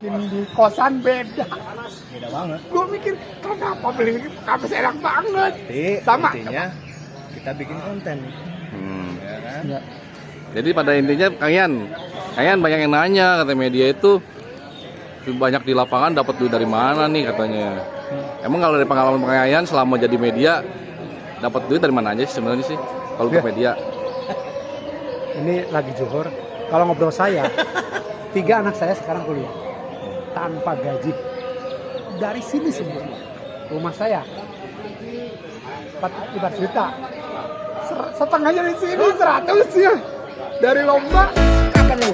Di kosan beda banget. gue mikir kenapa beli ini kapas enak banget Sama intinya kita bikin konten ya kan? Ya. Jadi pada intinya kalian banyak yang nanya, kata media itu banyak di lapangan dapat duit dari mana nih katanya. Emang kalau dari pengalaman kalian selama jadi media dapat duit dari mana aja sih sebenarnya sih kalau untuk media? ini lagi zuhur. Kalau ngobrol saya 3 anak saya sekarang kuliah tanpa gaji dari sini semua. Rumah saya 4 juta, setengahnya di sini 100 ya dari lomba. Kapan lu?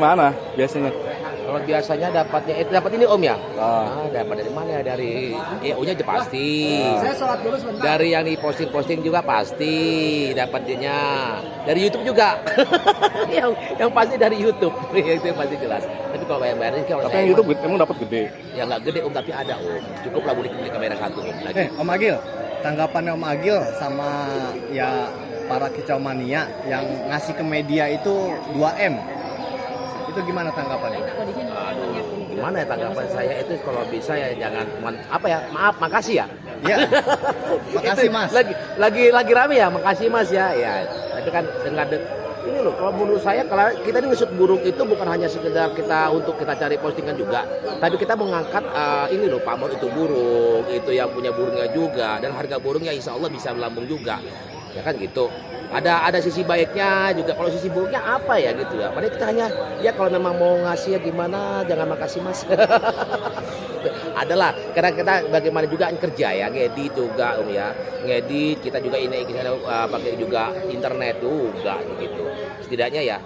Gimana biasanya? Kalau biasanya dapat ini Om ya? Dapat dari mana ya? Dari EO-nya aja pasti. Saya sholat dulu sebentar. Dari yang diposting juga pasti dapatnya. Dari YouTube juga. yang pasti dari YouTube. Itu yang pasti jelas. Tapi kalau bayar-bayarin kalau Tapi yang YouTube emang dapat gede. ya nggak gede Om, tapi ada Om. Cukup lah beli kamera 1 Om lagi. Om Agil, tanggapannya Om Agil sama ya para kicau mania yang ngasih ke media itu 2M. Itu gimana tanggapannya? Aduh, gimana ya tanggapan saya itu kalau bisa ya jangan maaf, makasih ya. Iya. Makasih Mas. Lagi rame ya, makasih Mas ya. Ya, tapi kan dengan ini loh, kalau menurut saya kalau kita ini ngesut burung itu bukan hanya sekedar untuk kita cari postingan juga, tapi kita mengangkat ini loh, pamor itu burung, itu yang punya burungnya juga, dan harga burungnya insya Allah bisa melambung juga. Ya kan gitu. Ada sisi baiknya juga, kalau sisi buruknya apa ya gitu ya. Padahal kita hanya ya kalau memang mau ngasih ya gimana, jangan makasih Mas. Adalah karena kita bagaimana juga kerja ya, ngedit juga Om ya. Ngedit kita juga ini kita pakai juga internet juga begitu. Setidaknya ya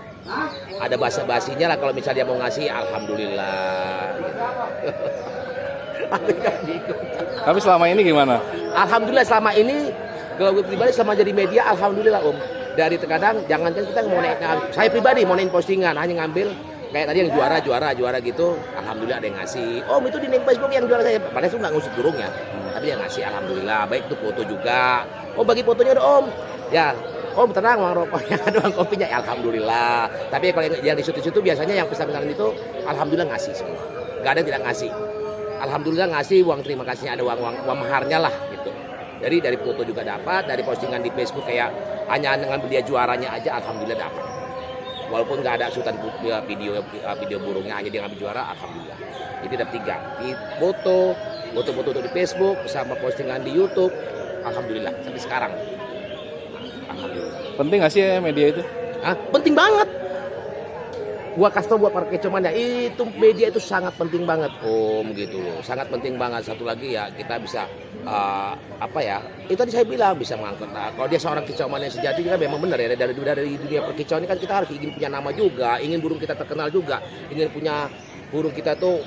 ada basa-basinya lah kalau misalnya mau ngasih alhamdulillah gitu. Tapi selama ini gimana? Alhamdulillah selama ini kalau gue pribadi selama jadi media alhamdulillah Om. Dari terkadang jangankan kita mau naik, saya pribadi mau naik postingan hanya ngambil kayak tadi yang juara gitu, alhamdulillah ada yang ngasih. Om itu di Facebook yang juara saya, padahal itu nggak ngusut burungnya, tapi dia ngasih alhamdulillah. Baik itu foto juga. Oh bagi fotonya dong Om. Ya Om tenang, uang rokoknya ada, uang kopinya ya, alhamdulillah. Tapi kalau yang di situ biasanya yang pesan-pesan itu alhamdulillah ngasih semua. Nggak ada yang tidak ngasih. Alhamdulillah ngasih uang terima kasihnya, ada uang maharnya lah gitu. Jadi dari foto juga dapat, dari postingan di Facebook kayak hanya ngambil dia juaranya aja alhamdulillah dapat. Walaupun nggak ada sultan video burungnya, hanya dia ngambil juara alhamdulillah. Jadi dapat 3. Di foto di Facebook sama postingan di YouTube alhamdulillah sampai sekarang. Alhamdulillah. Penting nggak sih ya media itu? Penting banget. Gua kasih tau buat para kecoman ya, itu media itu sangat penting banget Om gitu loh. Sangat penting banget. Satu lagi ya kita bisa itu tadi saya bilang bisa mengangkat. Kalau dia seorang kicauan yang sejati juga memang benar ya, dari dunia perkicauan ini kan kita harus ingin punya nama juga, ingin burung kita terkenal juga, ingin punya burung kita tuh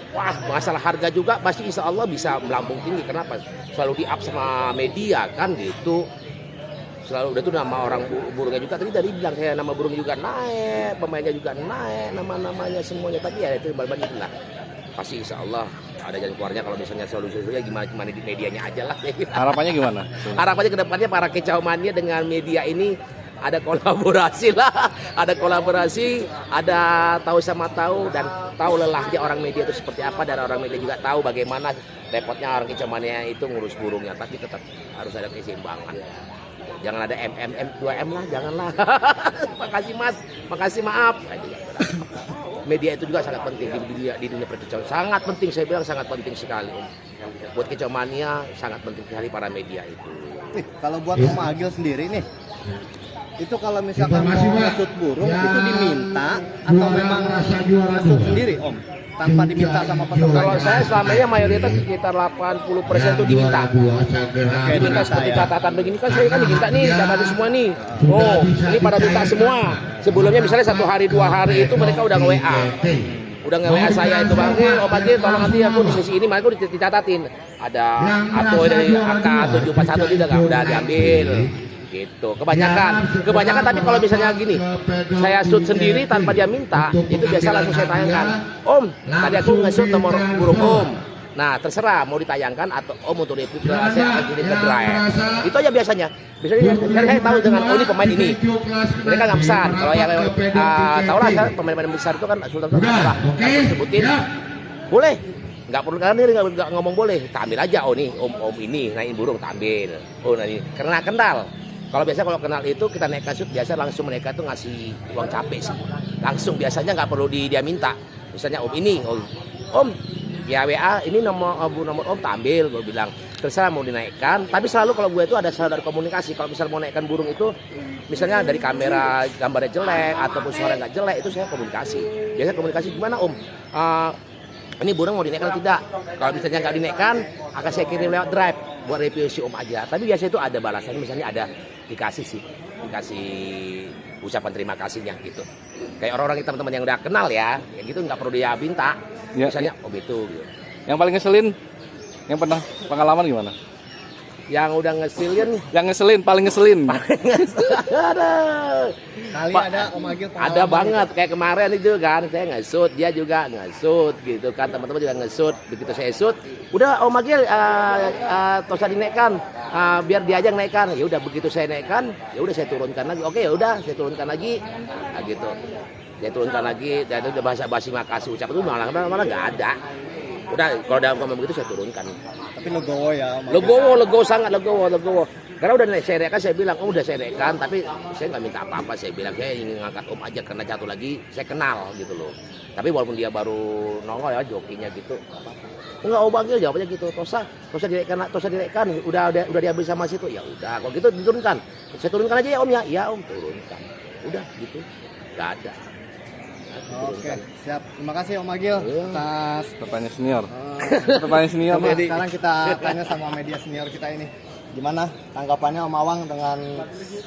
masalah harga juga pasti insya Allah bisa melambung tinggi. Kenapa? Selalu di-up sama media kan gitu. Selalu udah tuh nama orang burungnya juga tadi bilang saya nama burungnya juga naik, pemainnya juga naik, nama-namanya semuanya, tapi ya itu balik lah. Pasti insya Allah ada jalan keluarnya kalau misalnya solusinya gimana di medianya aja lah. Harapannya gimana? Harapannya kedepannya para kicau mania dengan media ini ada kolaborasi lah, ada tahu sama tahu dan tahu lelahnya orang media itu seperti apa, dan orang media juga tahu bagaimana repotnya orang kicau mania itu ngurus burungnya, tapi tetap harus ada keseimbangan. Jangan ada 2M lah, janganlah. Makasih Mas, makasih maaf. Media itu juga sangat penting di dunia perkicauan. Sangat penting, saya bilang sangat penting sekali. Buat kicau mania sangat penting sekali para media itu. Nih, kalau buat Om Agil sendiri nih, Itu kalau misalkan mau ngesut burung itu diminta atau memang ngesut sendiri Om? Tanpa diminta sama peserta? Kalau saya selama ini mayoritas sekitar 80% itu diminta. Diminta seperti catatan begini kan saya kan diminta nih catatan semua nih. Oh ini pada minta semua. Sebelumnya misalnya 1 hari 2 hari itu mereka udah nge-WA. Udah nge-WA saya itu Bang, Om Agil tolong nanti aku di sesi ini mereka udah dicatatin. Ada atau dari AK 741 juga udah diambil. Gitu. Kebanyakan tapi kalau misalnya gini, saya shoot sendiri tanpa dia minta, itu biasa langsung saya tayangkan. Om, tadi aku nge-shoot nomor burung Om. Nah, terserah mau ditayangkan atau Om untuk replikasi saya kirim ke drive. Itu aja biasanya. Biasanya saya tahu dengan oh ini pemain ini. Mereka nggak pesan. Kalau yang tahu lah pemain-pemain besar itu kan Sultan lah. Sebutin. Boleh. Nggak perlu kan dia nggak ngomong boleh. Tampil aja oh nih Om ini naikin burung tampil. Oh nah ini karena kenal. Kalau biasa kalau kenal itu kita naik kasut biasa langsung mereka tuh ngasih uang capek sih. Langsung biasanya nggak perlu dia minta. Misalnya Om ini, Om ya WA ini nomor Om tampil, gue bilang terserah mau dinaikkan. Tapi selalu kalau gue itu ada selalu komunikasi. Kalau misalnya mau naikkan burung itu, misalnya dari kamera gambarnya jelek ataupun suara nggak jelek itu saya komunikasi. Biasanya komunikasi gimana Om? Ini burung mau dinaikkan atau tidak? Kalau misalnya nggak dinaikkan, akan saya kirim lewat drive buat review si Om aja. Tapi biasa itu ada balasannya, misalnya ada dikasih ucapan terima kasihnya gitu. Kayak orang-orang teman-teman yang udah kenal ya gitu nggak perlu dia minta. Ya, Misalnya Om itu. Gitu. Yang paling ngeselin, yang pernah pengalaman gimana? Yang udah ngeselin, Paling ngeselin. Kali ada Om Agil pengalaman ada banget gitu. kayak kemarin itu kan saya nge-shoot, dia juga nge-shoot gitu kan, teman-teman juga nge-shoot. Begitu saya shoot, udah Om Agil tosa dinaikkan, biar dia aja yang naikkan. Ya udah begitu saya naikkan, ya udah saya turunkan lagi. Oke ya udah saya turunkan lagi, nah, gitu. Saya turunkan lagi dan udah basa-basi makasih ucap itu malah nggak ada. Udah kalau dalam komen begitu saya turunkan. Tapi legowo ya Om Agil. Legowo sangat legowo. Karena udah saya naikkan, saya bilang, udah saya naikkan, tapi saya nggak minta apa-apa. Saya bilang, saya ingin ngangkat Om aja karena satu lagi saya kenal gitu loh. Tapi walaupun dia baru nongol ya jokinya gitu, enggak Om Agil jawabnya gitu. Tosa dinaikkan, udah diambil sama situ. Ya udah, kalau gitu diturunkan. Saya turunkan aja ya Om ya. Ya Om turunkan. Udah gitu, nggak ada. Oke, siap. Terima kasih Om Agil atas Pertanyaan senior. Pertanyaan senior. Coba sekarang kita tanya sama media senior kita ini. Gimana tanggapannya Om Awang dengan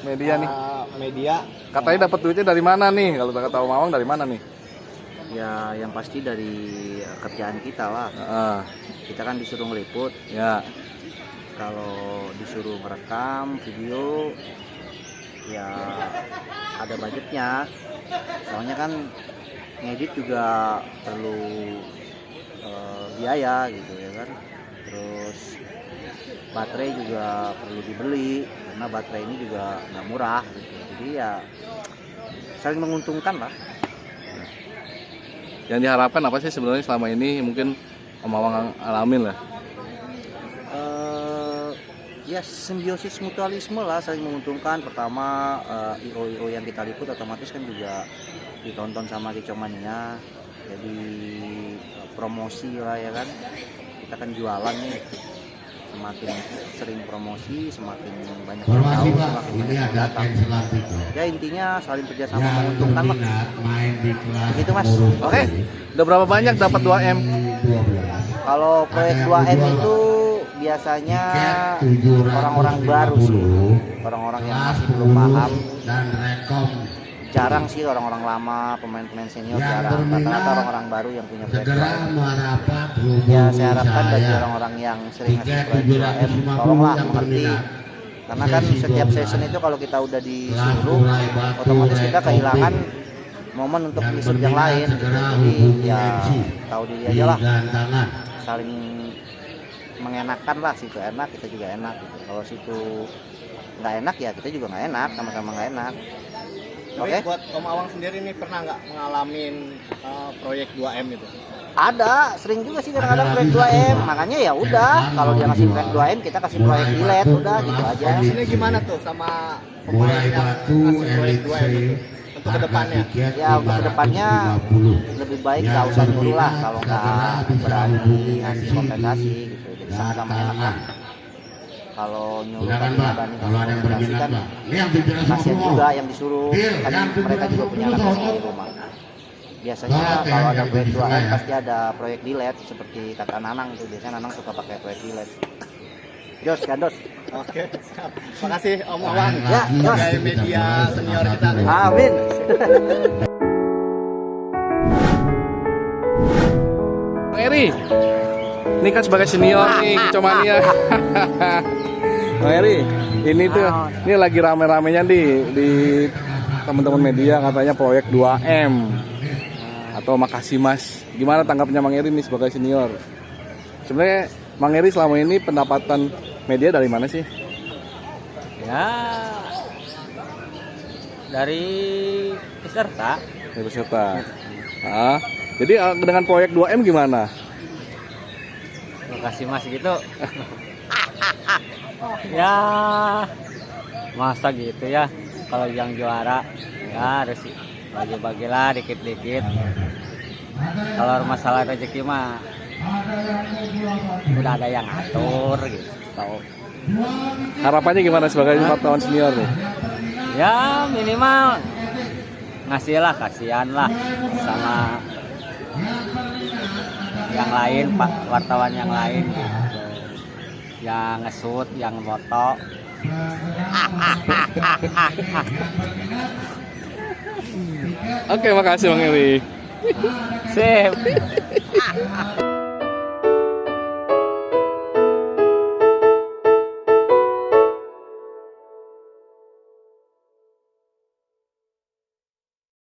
Media nih. media? Katanya dapat duitnya dari mana nih? Kalau kata Om Awang dari mana nih? Ya yang pasti dari kerjaan kita lah. Kita kan disuruh ngeliput. Ya. Kalau disuruh merekam video ya ada budgetnya. Soalnya kan ngedit juga perlu biaya gitu ya kan. Terus baterai juga perlu dibeli karena baterai ini juga nggak murah gitu. Jadi ya saling menguntungkan lah. Yang diharapkan apa sih sebenarnya selama ini mungkin Om Awang alamin lah? Ya simbiosis mutualisme lah, saling menguntungkan. Pertama IO yang kita liput otomatis kan juga ditonton sama Kicau Mania, jadi promosi lah ya kan. Kita kan jualan nih, semakin sering promosi semakin banyak yang tahu, semakin banyak yang datang. Ya intinya saling kerjasama menguntungkan lah. Begitu Mas. Oke. Udah berapa banyak dapat 2M? Kalau proyek 2M itu biasanya orang-orang baru sih, orang-orang yang masih belum paham. Jarang sih orang-orang lama, pemain-pemain senior jarang. Rata-rata orang-orang baru yang punya proyek 2M. Ya saya harapkan bagi orang-orang yang sering ngasih proyek 2M, tolonglah mengerti. Karena kan setiap season itu kalau kita udah disuruh, otomatis kita kehilangan momen untuk misuh yang lain. Jadi ya tahu diri aja lah, saling mengenakan lah, situ enak kita juga enak gitu. Kalau situ nggak enak ya kita juga nggak enak, sama-sama nggak enak. Oke. Buat Om Awang sendiri nih pernah nggak ngalamin proyek 2M itu? Ada, sering juga sih kadang-kadang proyek 2M. Makanya ya udah, kalau dia ngasih proyek 2M kita kasih proyek delete udah gitu aja. Ini gimana tuh sama pemain yang ngasih proyek 2M itu untuk kedepannya? Ya untuk kedepannya lebih baik nggak usah dulu lah kalau nggak berani ngasih kompensasi gitu. Jadi sama-sama enak lah. kalau nyuruh Silakan kan Mbak, dibanding kalau ada yang berminat kan Mbak. Ini yang pimpinan semua kasihan semua. juga yang disuruh, kan mereka juga punya anak kecil di rumah. Biasanya kalau ada proyek 2M pasti ada proyek di LED seperti kata Nanang itu, biasanya Nanang suka pakai proyek di LED. Jos, gandos. Oke, siap. Makasih Om Awan. Ya, Jos. Sebagai media senior kita. Amin. Bang Eri, ini kan sebagai senior nih Kicomania. Bang Eri, ini tuh, ini lagi rame-ramenya di teman-teman media katanya proyek 2M atau Makasih Mas. Gimana tanggapannya Bang Eri nih sebagai senior? Sebenarnya Bang Eri selama ini pendapatan media dari mana sih? Ya dari peserta. Dari peserta. Ah, jadi dengan proyek 2M gimana? Makasih Mas gitu. Ya masa gitu ya, kalau yang juara ya harus bagi-bagilah dikit-dikit. Kalau masalah rezeki mah udah ada yang atur gitu. Tahu. Harapannya gimana sebagai wartawan senior nih? Ya minimal ngasih lah, kasihan lah sama yang lain, Pak, wartawan yang lain gitu. Yang ngesut, yang moto. Oke, makasih Bang Eri. Sip.